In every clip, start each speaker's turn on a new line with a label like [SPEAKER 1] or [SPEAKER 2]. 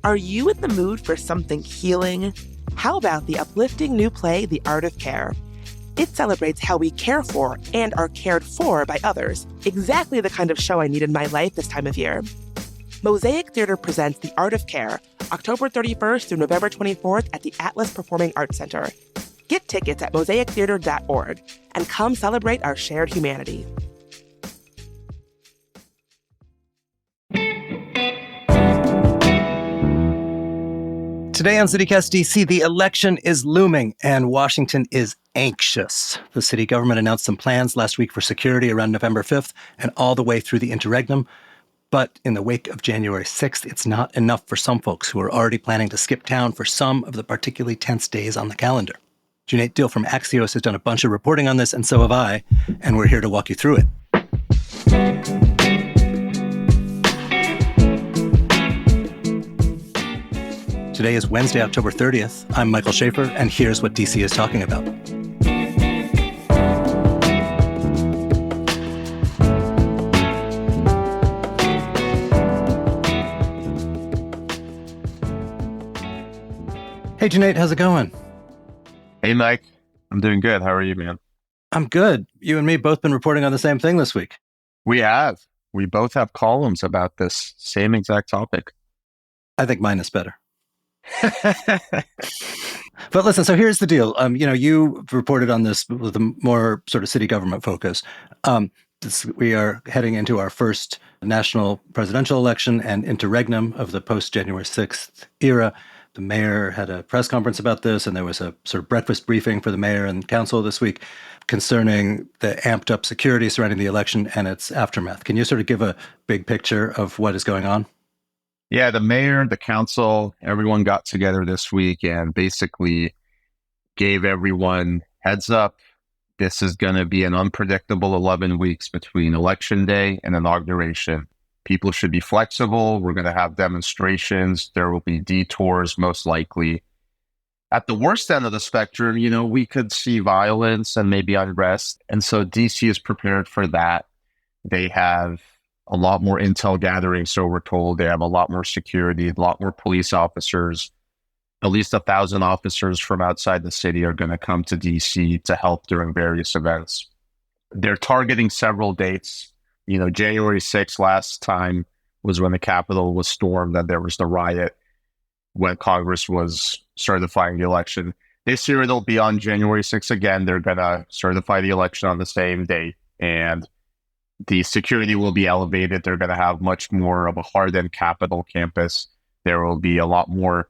[SPEAKER 1] Are you in the mood for something healing? How about the uplifting new play, The Art of Care? It celebrates how we care for and are cared for by others. Exactly the kind of show I need in my life this time of year. Mosaic Theater presents The Art of Care, October 31st through November 24th at the Atlas Performing Arts Center. Get tickets at mosaictheater.org and come celebrate our shared humanity.
[SPEAKER 2] Today on CityCast DC, the election is looming and Washington is anxious. The city government announced some plans last week for security around November 5th and all the way through the interregnum. But in the wake of January 6th, it's not enough for some folks who are already planning to skip town for some of the particularly tense days on the calendar. Cuneyt Dil from Axios has done a bunch of reporting on this, and so have I, and we're here to walk you through it. Today is Wednesday, October 30th. I'm Michael Schaefer, and here's what DC is talking about. Hey, Cuneyt, how's it going?
[SPEAKER 3] Hey, Mike. I'm doing good. How are you, man?
[SPEAKER 2] I'm good. You and me both been reporting on the same thing this week.
[SPEAKER 3] We have. We both have columns about this same exact topic.
[SPEAKER 2] I think mine is better. But listen, so here's the deal. You reported on this with a more sort of city government focus. We are heading into our first national presidential election and interregnum of the post-January 6th era. The mayor had a press conference about this, and there was a sort of breakfast briefing for the mayor and council this week concerning the amped up security surrounding the election and its aftermath. Can you sort of give a big picture of what is going on?
[SPEAKER 3] Yeah, the mayor, the council, everyone got together this week and basically gave everyone heads up. This is going to be an unpredictable 11 weeks between election day and inauguration. People should be flexible. We're going to have demonstrations. There will be detours, most likely. At the worst end of the spectrum, we could see violence and maybe unrest. And so DC is prepared for that. They have a lot more intel gathering, so we're told. They have a lot more security, a lot more police officers. At least 1,000 officers from outside the city are going to come to DC to help during various events. They're targeting several dates. January 6th last time was when the Capitol was stormed and there was the riot when Congress was certifying the election. This year it'll be on January 6th again. They're going to certify the election on the same day, and the security will be elevated. They're going to have much more of a hardened Capitol campus. There will be a lot more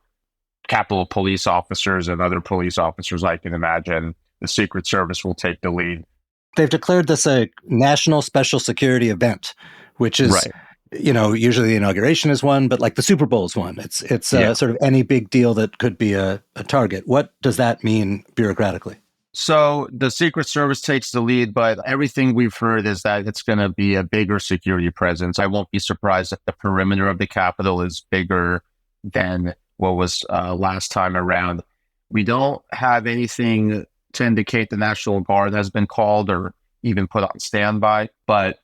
[SPEAKER 3] Capitol police officers and other police officers I can imagine. The Secret Service will take the lead.
[SPEAKER 2] They've declared this a national special security event, which is,
[SPEAKER 3] right.
[SPEAKER 2] Usually the inauguration is one, but like the Super Bowl is one. It's sort of any big deal that could be a target. What does that mean bureaucratically?
[SPEAKER 3] So the Secret Service takes the lead, but everything we've heard is that it's going to be a bigger security presence. I won't be surprised if the perimeter of the Capitol is bigger than what was last time around. We don't have anything to indicate the National Guard has been called or even put on standby, but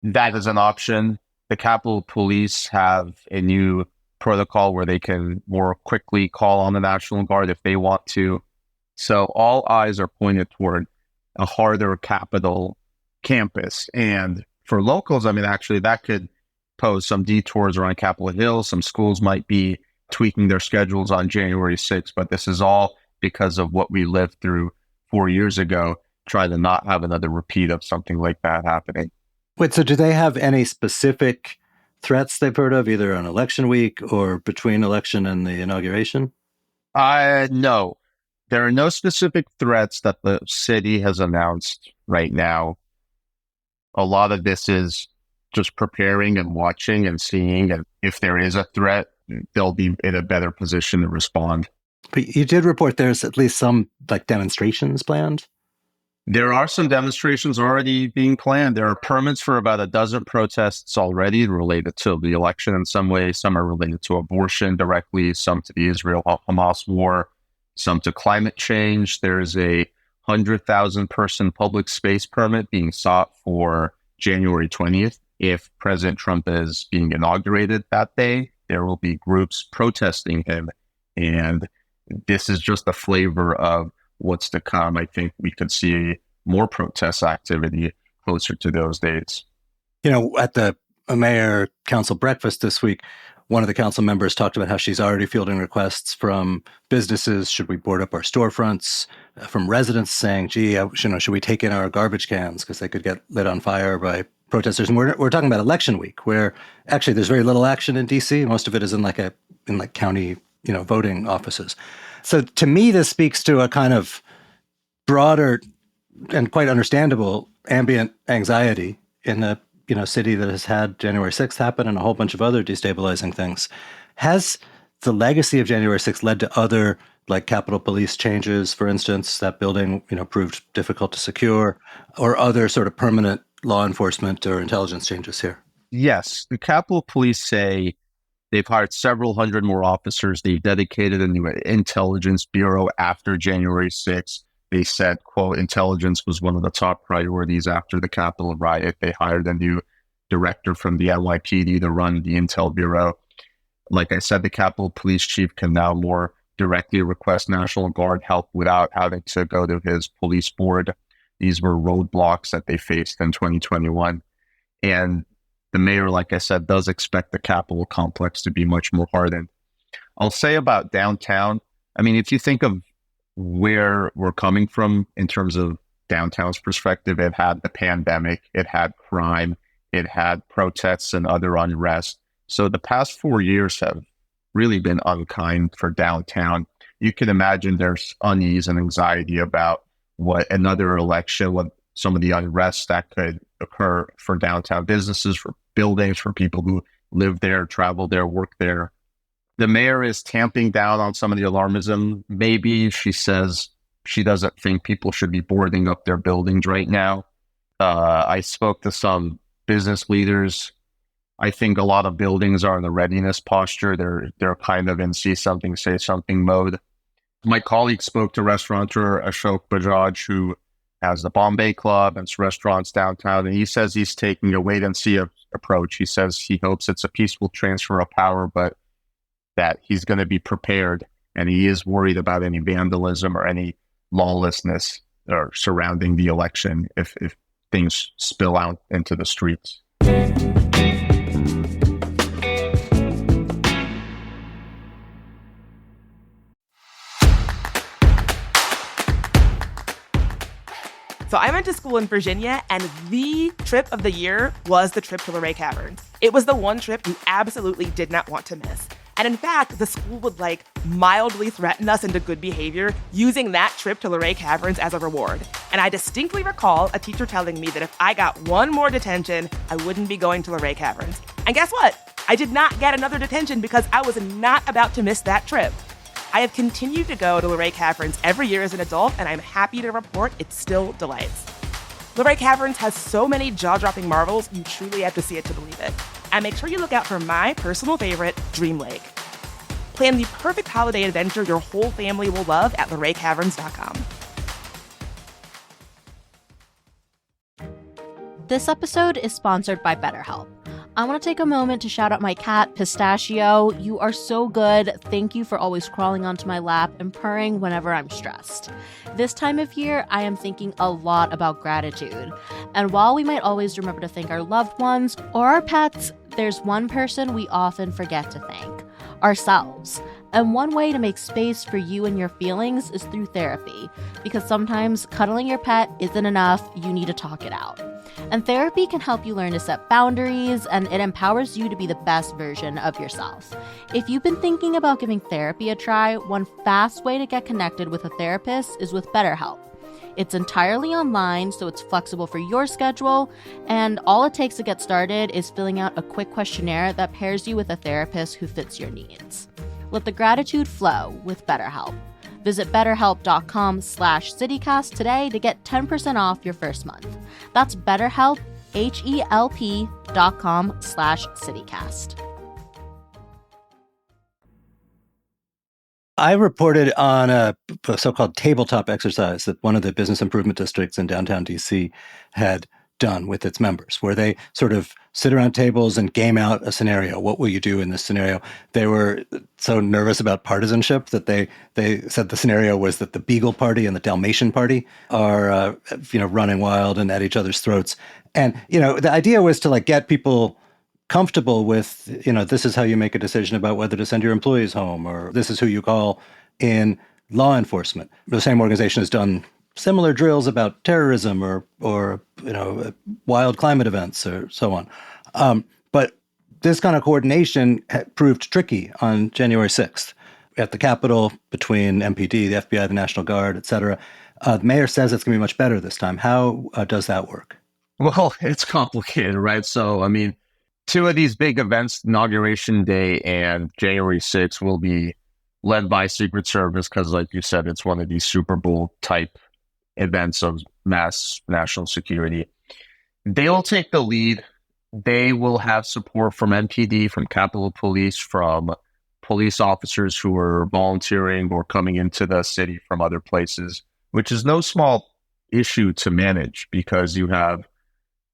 [SPEAKER 3] that is an option. The Capitol Police have a new protocol where they can more quickly call on the National Guard if they want to. So all eyes are pointed toward a harder Capitol campus. And for locals, actually that could pose some detours around Capitol Hill. Some schools might be tweaking their schedules on January 6th, but this is all because of what we lived through 4 years ago, try to not have another repeat of something like that happening.
[SPEAKER 2] Wait, so do they have any specific threats they've heard of, either on election week or between election and the inauguration?
[SPEAKER 3] No. There are no specific threats that the city has announced right now. A lot of this is just preparing and watching and seeing, and if there is a threat, they'll be in a better position to respond.
[SPEAKER 2] But you did report there's at least some demonstrations planned?
[SPEAKER 3] There are some demonstrations already being planned. There are permits for about a dozen protests already related to the election in some way. Some are related to abortion directly, some to the Israel-Hamas war, some to climate change. There's a 100,000 person public space permit being sought for January 20th if President Trump is being inaugurated that day. there will be groups protesting him. And this is just a flavor of what's to come. I think we could see more protest activity closer to those dates.
[SPEAKER 2] At the mayor council breakfast this week, one of the council members talked about how she's already fielding requests from businesses. Should we board up our storefronts? From residents saying, gee, should we take in our garbage cans because they could get lit on fire by protesters? And we're talking about election week, where actually there's very little action in D.C. Most of it is in county voting offices. So to me, this speaks to a kind of broader and quite understandable ambient anxiety in a city that has had January 6th happen and a whole bunch of other destabilizing things. Has the legacy of January 6th led to other, like Capitol Police changes, for instance, that building, proved difficult to secure, or other sort of permanent law enforcement or intelligence changes here?
[SPEAKER 3] Yes. The Capitol Police say they've hired several hundred more officers. They've dedicated a new intelligence bureau after January 6th. They said, quote, intelligence was one of the top priorities after the Capitol riot. They hired a new director from the NYPD to run the Intel Bureau. Like I said, the Capitol Police Chief can now more directly request National Guard help without having to go to his police board. These were roadblocks that they faced in 2021. And the mayor, like I said, does expect the Capitol complex to be much more hardened. I'll say about downtown, if you think of where we're coming from in terms of downtown's perspective, it had the pandemic, it had crime, it had protests and other unrest. So the past 4 years have really been unkind for downtown. You can imagine there's unease and anxiety about what another election, what some of the unrest that could occur for downtown businesses, for buildings, for people who live there, travel there, work there. The mayor is tamping down on some of the alarmism. Maybe she says she doesn't think people should be boarding up their buildings right now. I spoke to some business leaders. I think a lot of buildings are in the readiness posture. They're kind of in see something, say something mode. My colleague spoke to restaurateur Ashok Bajaj, who has the Bombay Club and restaurants downtown, and he says he's taking a wait and see approach. He says he hopes it's a peaceful transfer of power, but that he's going to be prepared, and he is worried about any vandalism or any lawlessness or surrounding the election if things spill out into the streets.
[SPEAKER 1] So I went to school in Virginia, and the trip of the year was the trip to Luray Caverns. It was the one trip you absolutely did not want to miss. And in fact, the school would mildly threaten us into good behavior using that trip to Luray Caverns as a reward. And I distinctly recall a teacher telling me that if I got one more detention, I wouldn't be going to Luray Caverns. And guess what? I did not get another detention because I was not about to miss that trip. I have continued to go to Luray Caverns every year as an adult, and I'm happy to report it still delights. Luray Caverns has so many jaw-dropping marvels, you truly have to see it to believe it. And make sure you look out for my personal favorite, Dream Lake. Plan the perfect holiday adventure your whole family will love at LurayCaverns.com.
[SPEAKER 4] This episode is sponsored by BetterHelp. I want to take a moment to shout out my cat, Pistachio. You are so good. Thank you for always crawling onto my lap and purring whenever I'm stressed. This time of year, I am thinking a lot about gratitude. And while we might always remember to thank our loved ones or our pets, there's one person we often forget to thank: ourselves. And one way to make space for you and your feelings is through therapy, because sometimes cuddling your pet isn't enough. You need to talk it out. And therapy can help you learn to set boundaries, and it empowers you to be the best version of yourself. If you've been thinking about giving therapy a try, one fast way to get connected with a therapist is with BetterHelp. It's entirely online, so it's flexible for your schedule, and all it takes to get started is filling out a quick questionnaire that pairs you with a therapist who fits your needs. Let the gratitude flow with BetterHelp. Visit BetterHelp.com/CityCast today to get 10% off your first month. That's BetterHelp, HELP.com/CityCast.
[SPEAKER 2] I reported on a so-called tabletop exercise that one of the business improvement districts in downtown DC had done with its members, where they sort of sit around tables and game out a scenario. What will you do in this scenario? They were so nervous about partisanship that they said the scenario was that the Beagle Party and the Dalmatian Party are running wild and at each other's throats. And the idea was to get people comfortable with, this is how you make a decision about whether to send your employees home, or this is who you call in law enforcement. The same organization has done similar drills about terrorism or wild climate events or so on. But this kind of coordination proved tricky on January 6th at the Capitol between MPD, the FBI, the National Guard, et cetera. The mayor says it's going to be much better this time. How does that work?
[SPEAKER 3] Well, it's complicated, right? So, I mean, two of these big events, Inauguration Day and January 6th, will be led by Secret Service because, like you said, it's one of these Super Bowl type events of mass national security. They will take the lead. They will have support from MPD, from Capitol Police, from police officers who are volunteering or coming into the city from other places, which is no small issue to manage because you have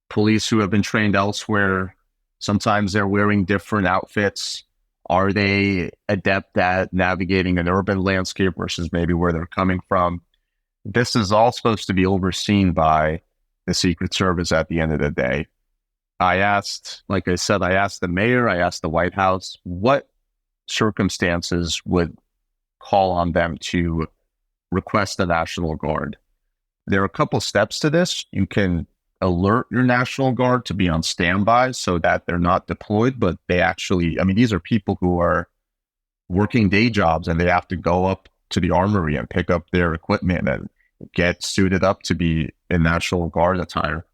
[SPEAKER 3] police who have been trained elsewhere. Sometimes they're wearing different outfits. Are they adept at navigating an urban landscape versus maybe where they're coming from? This is all supposed to be overseen by the Secret Service at the end of the day. I asked the mayor, I asked the White House, what circumstances would call on them to request the National Guard? There are a couple steps to this. You can alert your National Guard to be on standby so that they're not deployed, but they actually, these are people who are working day jobs and they have to go up to the armory and pick up their equipment and get suited up to be in National Guard attire.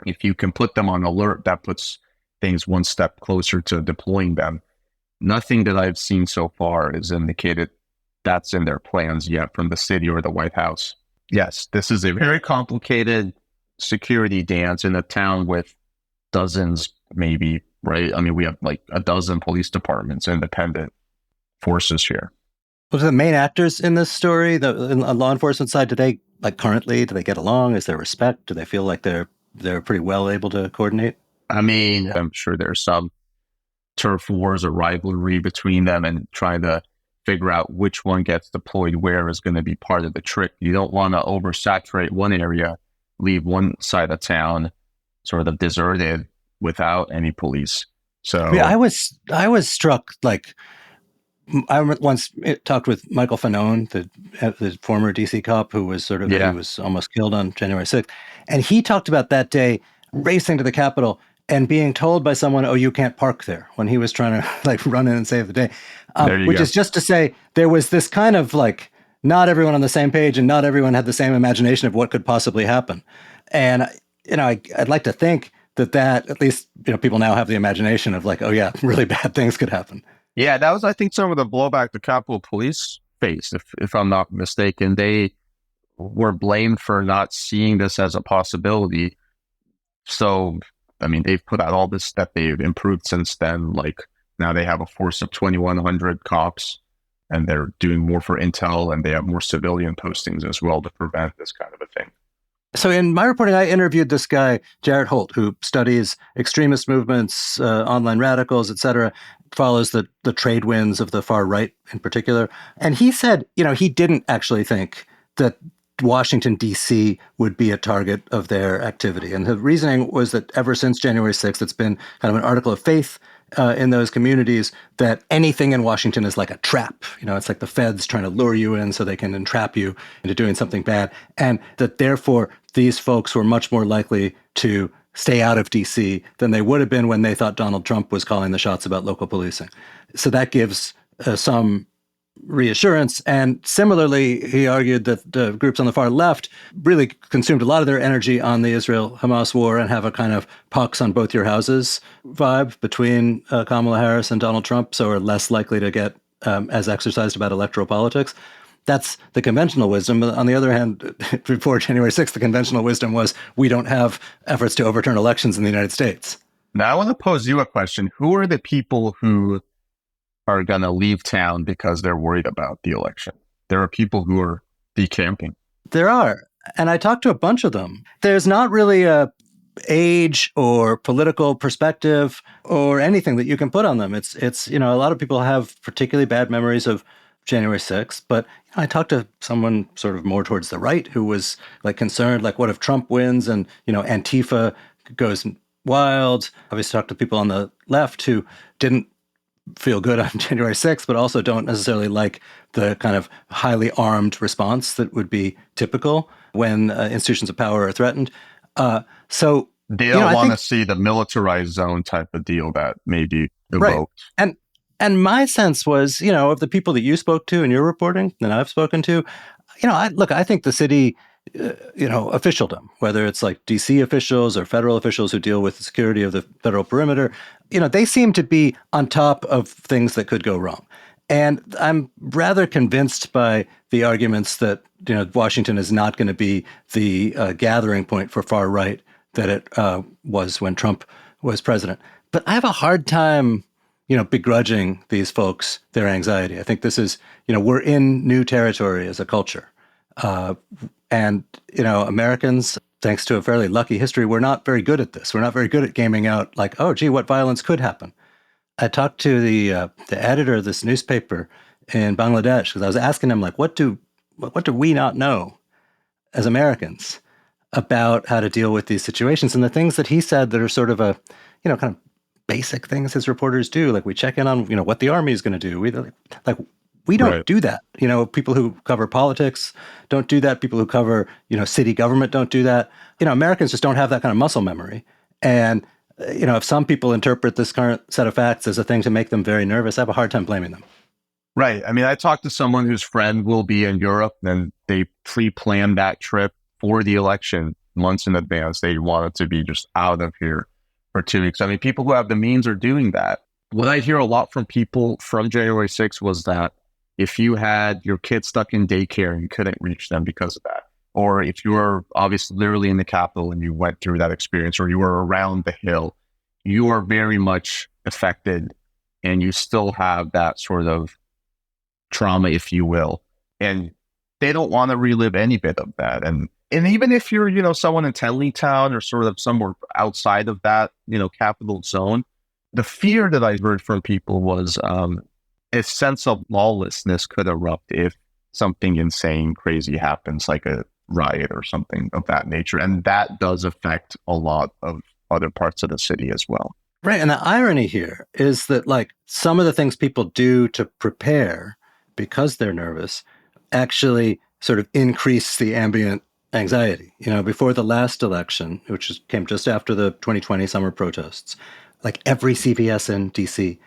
[SPEAKER 3] If you can put them on alert, that puts things one step closer to deploying them. Nothing that I've seen so far is indicated that's in their plans yet from the city or the White House. Yes, this is a very complicated security dance in a town with dozens, maybe, right? We have like a dozen police departments, independent forces here.
[SPEAKER 2] Well, the main actors in this story, on the law enforcement side, do they get along? Is there respect? Do they feel like they're pretty well able to coordinate?
[SPEAKER 3] I'm sure there's some turf wars or rivalry between them, and trying to figure out which one gets deployed where is going to be part of the trick. You don't want to oversaturate one area, leave one side of town sort of deserted without any police. So
[SPEAKER 2] I was struck, I once talked with Michael Fanone, the former DC cop who was he was almost killed on January 6th. And he talked about that day racing to the Capitol and being told by someone, "Oh, you can't park there," when he was trying to run in and save the day. Which is just to say there was this kind of not everyone on the same page and not everyone had the same imagination of what could possibly happen. And, I'd like to think that at least, people now have the imagination of oh yeah, really bad things could happen.
[SPEAKER 3] Yeah, that was, I think, some of the blowback the Capitol Police faced, if I'm not mistaken. They were blamed for not seeing this as a possibility. So, they've put out all this that they've improved since then. Now they have a force of 2,100 cops, and they're doing more for intel, and they have more civilian postings as well to prevent this kind of a thing.
[SPEAKER 2] So in my reporting, I interviewed this guy, Jarrett Holt, who studies extremist movements, online radicals, et cetera, follows the trade winds of the far right in particular. And he said, he didn't actually think that Washington, D.C. would be a target of their activity. And the reasoning was that ever since January 6th, it's been kind of an article of faith in those communities that anything in Washington is like a trap. It's like the feds trying to lure you in so they can entrap you into doing something bad. And that therefore these folks were much more likely to stay out of D.C. than they would have been when they thought Donald Trump was calling the shots about local policing. So that gives some reassurance. And similarly, he argued that the groups on the far left really consumed a lot of their energy on the Israel-Hamas war and have a kind of pox on both your houses vibe between Kamala Harris and Donald Trump, so are less likely to get as exercised about electoral politics. That's the conventional wisdom. On the other hand, before January 6th, the conventional wisdom was we don't have efforts to overturn elections in the United States.
[SPEAKER 3] Now, I want to pose you a question. Who are the people who are going to leave town because they're worried about the election? There are people who are decamping.
[SPEAKER 2] There are. And I talked to a bunch of them. There's not really a age or political perspective or anything that you can put on them. It's a lot of people have particularly bad memories of January 6th, but I talked to someone sort of more towards the right who was like concerned, like, what if Trump wins and, Antifa goes wild? Obviously talked to people on the left who didn't feel good on January 6th, but also don't necessarily like the kind of highly armed response that would be typical when institutions of power are threatened. So
[SPEAKER 3] they don't want to see the militarized zone type of deal that may be evoked.
[SPEAKER 2] Right. And my sense was, of the people that you spoke to in your reporting and I've spoken to, I think the city, officialdom, whether it's like DC officials or federal officials who deal with the security of the federal perimeter, they seem to be on top of things that could go wrong. And I'm rather convinced by the arguments that, Washington is not going to be the gathering point for far right that it was when Trump was president. But I have a hard time, begrudging these folks their anxiety. I think this is, we're in new territory as a culture. And, Americans, thanks to a fairly lucky history, we're not very good at this. We're not very good at gaming out like, oh, gee, what violence could happen? I talked to the editor of this newspaper in Bangladesh because I was asking him, like, what do we not know as Americans about how to deal with these situations? And the things that he said that are sort of a, kind of basic things his reporters do, like we check in on, what the army is going to do. We don't do that. People who cover politics don't do that. People who cover, city government don't do that. Americans just don't have that kind of muscle memory. And, if some people interpret this current set of facts as a thing to make them very nervous, I have a hard time blaming them.
[SPEAKER 3] Right. I mean, I talked to someone whose friend will be in Europe, and they pre-planned that trip for the election months in advance. They wanted to be just out of here for 2 weeks. I mean, people who have the means are doing that. What I hear a lot from people from January 6th was that if you had your kid stuck in daycare and you couldn't reach them because of that, or if you were obviously literally in the Capitol and you went through that experience, or you were around the Hill, you are very much affected and you still have that sort of trauma, if you will. And they don't want to relive any bit of that. And even if you're, someone in Tenleytown or sort of somewhere outside of that, Capitol zone, the fear that I heard from people was a sense of lawlessness could erupt if something insane, crazy happens, like a riot or something of that nature. And that does affect a lot of other parts of the city as well.
[SPEAKER 2] Right. And the irony here is that, like, some of the things people do to prepare because they're nervous actually sort of increase the ambient anxiety. Before the last election, which came just after the 2020 summer protests, like every CVS in DC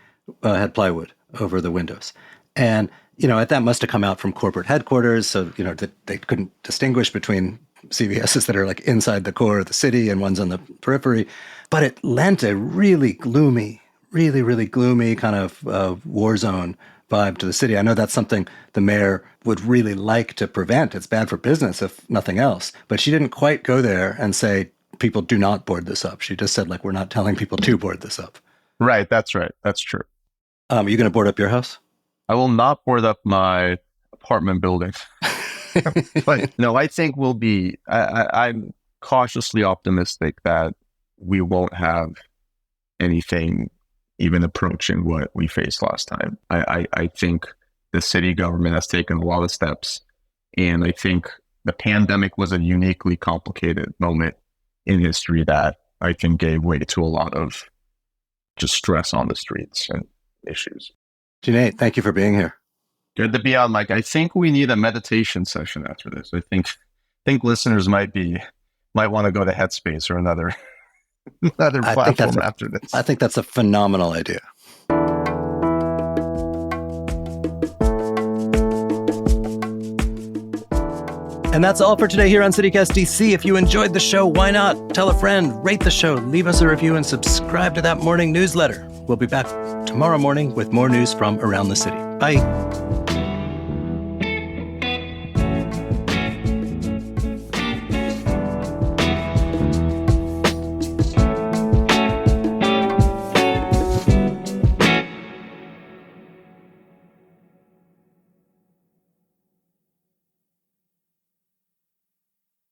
[SPEAKER 2] had plywood over the windows. And, that must have come out from corporate headquarters. So, they couldn't distinguish between CVSs that are like inside the core of the city and ones on the periphery. But it lent a really gloomy, really, really gloomy kind of war zone vibe to the city. I know that's something the mayor would really like to prevent. It's bad for business, if nothing else. But she didn't quite go there and say, people do not board this up. She just said, like, we're not telling people to board this up.
[SPEAKER 3] Right. That's right. That's true.
[SPEAKER 2] Are you going to board up your house?
[SPEAKER 3] I will not board up my apartment building. But no, I think we'll be, I'm cautiously optimistic that we won't have anything even approaching what we faced last time. I think the city government has taken a lot of steps, and I think the pandemic was a uniquely complicated moment in history that I think gave way to a lot of just stress on the streets and issues.
[SPEAKER 2] Cuneyt, thank you for being here.
[SPEAKER 3] Good to be on, Mike. I think we need a meditation session after this. I think listeners might want to go to Headspace or another platform after this.
[SPEAKER 2] I think that's a phenomenal idea. And that's all for today here on CityCast DC. If you enjoyed the show, why not tell a friend, rate the show, leave us a review, and subscribe to that morning newsletter. We'll be back tomorrow morning with more news from around the city. Bye.